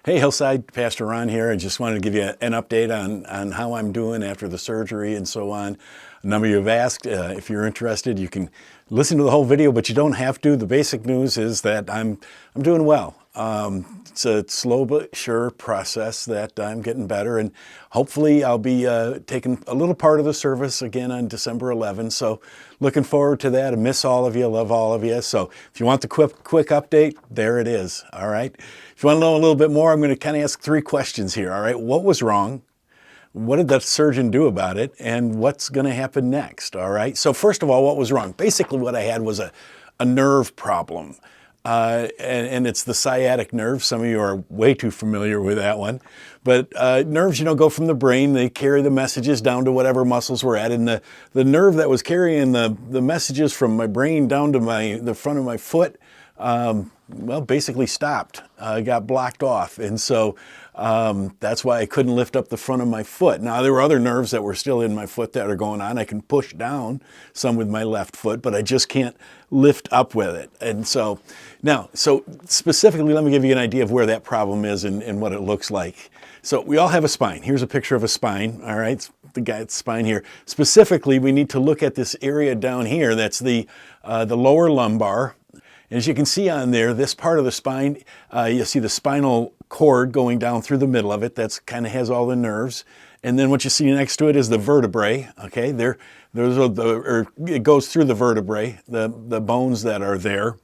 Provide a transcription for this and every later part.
Hey, Hillside, Pastor Ron here. I just wanted to give you an update on how I'm doing after the surgery and so on. A number of you have asked. If you're interested, you can listen to the whole video, but you don't have to. The basic news is that I'm doing well. It's a slow but sure process that I'm getting better, and hopefully I'll be taking a little part of the service again on December 11th. So looking forward to that. I miss all of you, love all of you. So if you want the quick update, there it is. All right. If you want to know a little bit more, I'm going to kind of ask three questions here. All right. What was wrong? What did the surgeon do about it? And what's going to happen next? All right. So first of all, what was wrong? Basically what I had was a nerve problem. And it's the sciatic nerve. Some of you are way too familiar with that one. But nerves, go from the brain. They carry the messages down to whatever muscles we're at. And the nerve that was carrying the messages from my brain down to the front of my foot, basically stopped, got blocked off. And so that's why I couldn't lift up the front of my foot. Now, there were other nerves that were still in my foot that are going on. I can push down some with my left foot, but I just can't lift up with it. And so now, specifically, let me give you an idea of where that problem is and what it looks like. So we all have a spine. Here's a picture of a spine. All right, it's the guy's spine here. Specifically, we need to look at this area down here. That's the lower lumbar. And as you can see on there, this part of the spine, you'll see the spinal cord going down through the middle of it. That's kind of has all the nerves. And then what you see next to it is the vertebrae. Okay, it goes through the vertebrae, the bones that are there.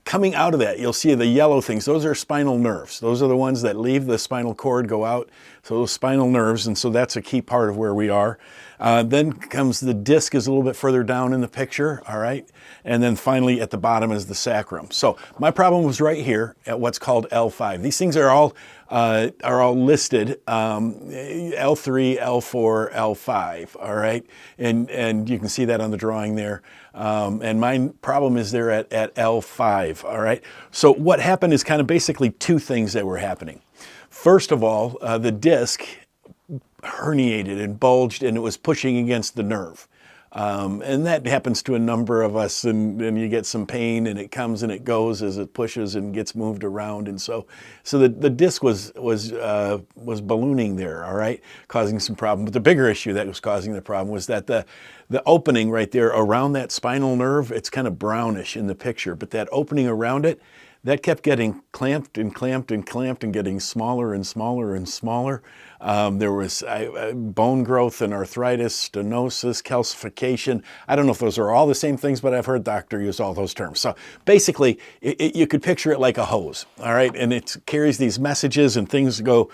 Coming out of that, you'll see the yellow things. Those are spinal nerves. Those are the ones that leave the spinal cord, go out. So those spinal nerves, and so that's a key part of where we are. Then comes the disc is a little bit further down in the picture, all right? And then finally at the bottom is the sacrum. So my problem was right here at what's called L5. These things are all listed, L3, L4, L5, all right? And you can see that on the drawing there. And my problem is there at L5, all right? So what happened is kind of basically two things that were happening. First of all, the disc herniated and bulged, and it was pushing against the nerve. And that happens to a number of us, and you get some pain, and it comes and it goes as it pushes and gets moved around. And so the disc was ballooning there, all right, causing some problem. But the bigger issue that was causing the problem was that the opening right there around that spinal nerve, it's kind of brownish in the picture, but that opening around it, that kept getting clamped and clamped and clamped and getting smaller and smaller and smaller. There was bone growth and arthritis, stenosis, calcification. I don't know if those are all the same things, but I've heard doctor use all those terms. So basically, you could picture it like a hose, all right? And it carries these messages and things go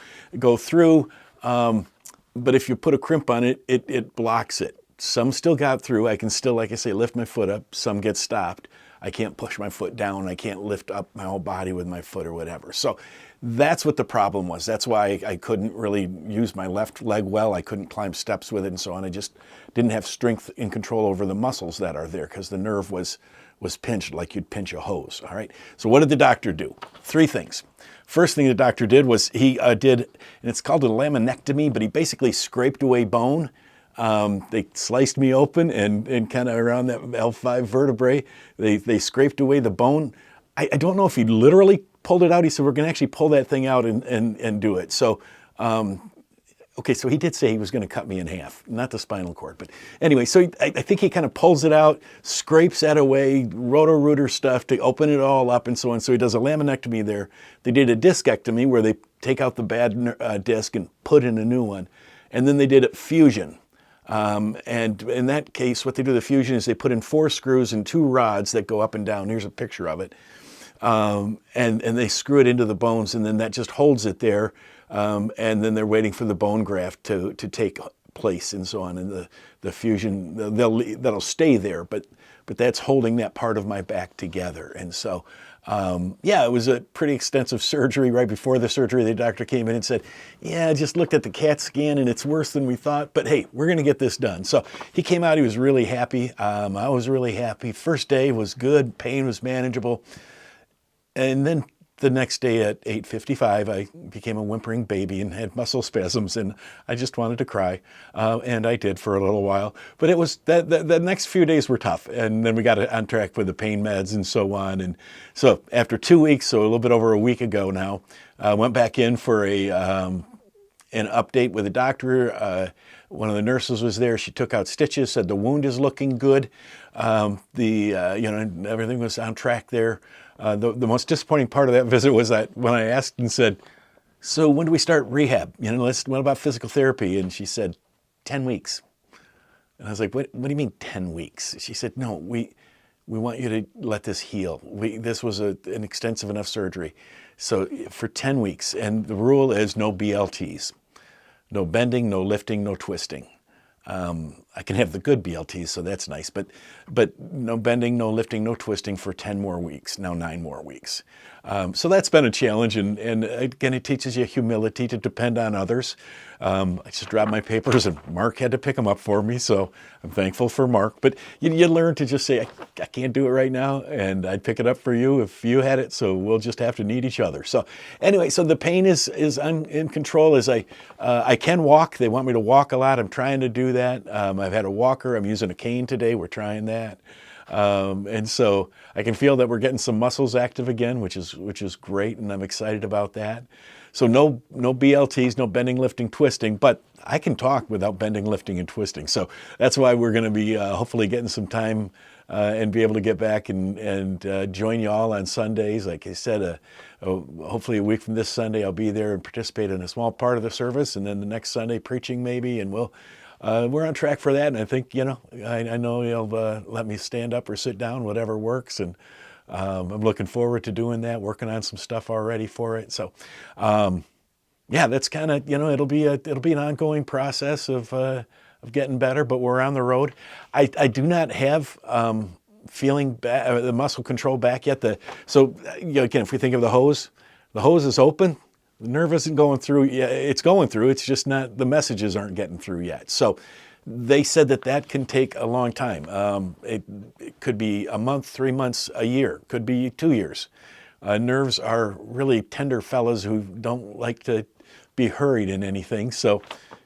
through. But if you put a crimp on it, it blocks it. Some still got through. I can still, like I say, lift my foot up. Some get stopped. I can't push my foot down. I can't lift up my whole body with my foot or whatever. So that's what the problem was. That's why I couldn't really use my left leg well. I couldn't climb steps with it and so on. I just didn't have strength and control over the muscles that are there because the nerve was pinched like you'd pinch a hose. All right. So what did the doctor do? Three things. First thing the doctor did was he did, and it's called a laminectomy, but he basically scraped away bone. They sliced me open and kind of around that L5 vertebrae, they scraped away the bone. I don't know if he literally pulled it out. He said, we're going to actually pull that thing out and do it. So, okay, so he did say he was going to cut me in half, not the spinal cord. But anyway, so I think he kind of pulls it out, scrapes that away, roto-rooter stuff to open it all up and so on. So he does a laminectomy there. They did a discectomy where they take out the bad disc and put in a new one. And then they did a fusion. And in that case, what they do, the fusion, is they put in 4 screws and 2 rods that go up and down. Here's a picture of it. And they screw it into the bones, and then that just holds it there. And then they're waiting for the bone graft to take place and so on. And the fusion, that'll stay there, but that's holding that part of my back together. And so, it was a pretty extensive surgery. Right before the surgery, the doctor came in and said, I just looked at the CAT scan and it's worse than we thought, but hey, we're going to get this done. So he came out, he was really happy. I was really happy. First day was good. Pain was manageable. And then the next day at 8:55, I became a whimpering baby and had muscle spasms, and I just wanted to cry, and I did for a little while. But it was the next few days were tough, and then we got on track with the pain meds and so on. And so after 2 weeks, so a little bit over a week ago now, I went back in for an update with the doctor. One of the nurses was there. She took out stitches, said the wound is looking good. Everything was on track there. The most disappointing part of that visit was that when I asked and said, so when do we start rehab? What about physical therapy? And she said, 10 weeks. And I was like, what do you mean 10 weeks? She said, no, we want you to let this heal. This was an extensive enough surgery. So for 10 weeks, and the rule is no BLTs. No bending, no lifting, no twisting. I can have the good BLTs, so that's nice, but no bending, no lifting, no twisting for 10 more weeks, now 9 more weeks. So that's been a challenge, and again, it teaches you humility to depend on others. I just dropped my papers, and Mark had to pick them up for me, so I'm thankful for Mark. But you learn to just say, I can't do it right now, and I'd pick it up for you if you had it, so we'll just have to need each other. So anyway, so the pain is in control as I can walk. They want me to walk a lot. I'm trying to do that. I've had a walker. I'm using a cane today. We're trying that. And so I can feel that we're getting some muscles active again, which is great, and I'm excited about that. So no BLTs, no bending, lifting, twisting, but I can talk without bending, lifting, and twisting. So that's why we're going to be hopefully getting some time and be able to get back and join you all on Sundays. Like I said, hopefully a week from this Sunday, I'll be there and participate in a small part of the service, and then the next Sunday preaching maybe, and we're on track for that. And I think, I know you'll let me stand up or sit down, whatever works. And I'm looking forward to doing that, working on some stuff already for it. So, that's kind of, it'll be an ongoing process of getting better, but we're on the road. I do not have feeling the muscle control back yet. Again, if we think of the hose is open. The nerve isn't going through. Yeah, it's going through. It's just not, the messages aren't getting through yet. So they said that can take a long time. It could be a month, 3 months, a year, could be 2 years. Nerves are really tender fellas who don't like to be hurried in anything. So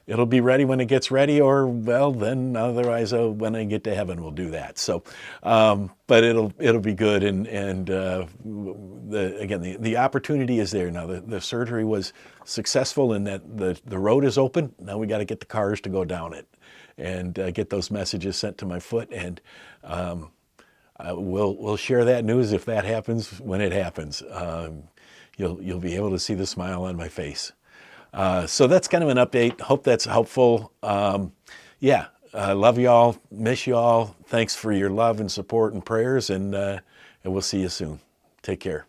it'll be ready when it gets ready, or then otherwise, when I get to heaven, we'll do that. So, but it'll be good, and the opportunity is there now. The surgery was successful in that the road is open. Now we got to get the cars to go down it, and get those messages sent to my foot, and we'll share that news if that happens when it happens. You'll be able to see the smile on my face. So that's kind of an update. Hope that's helpful. Love y'all, miss y'all. Thanks for your love and support and prayers, and we'll see you soon. Take care.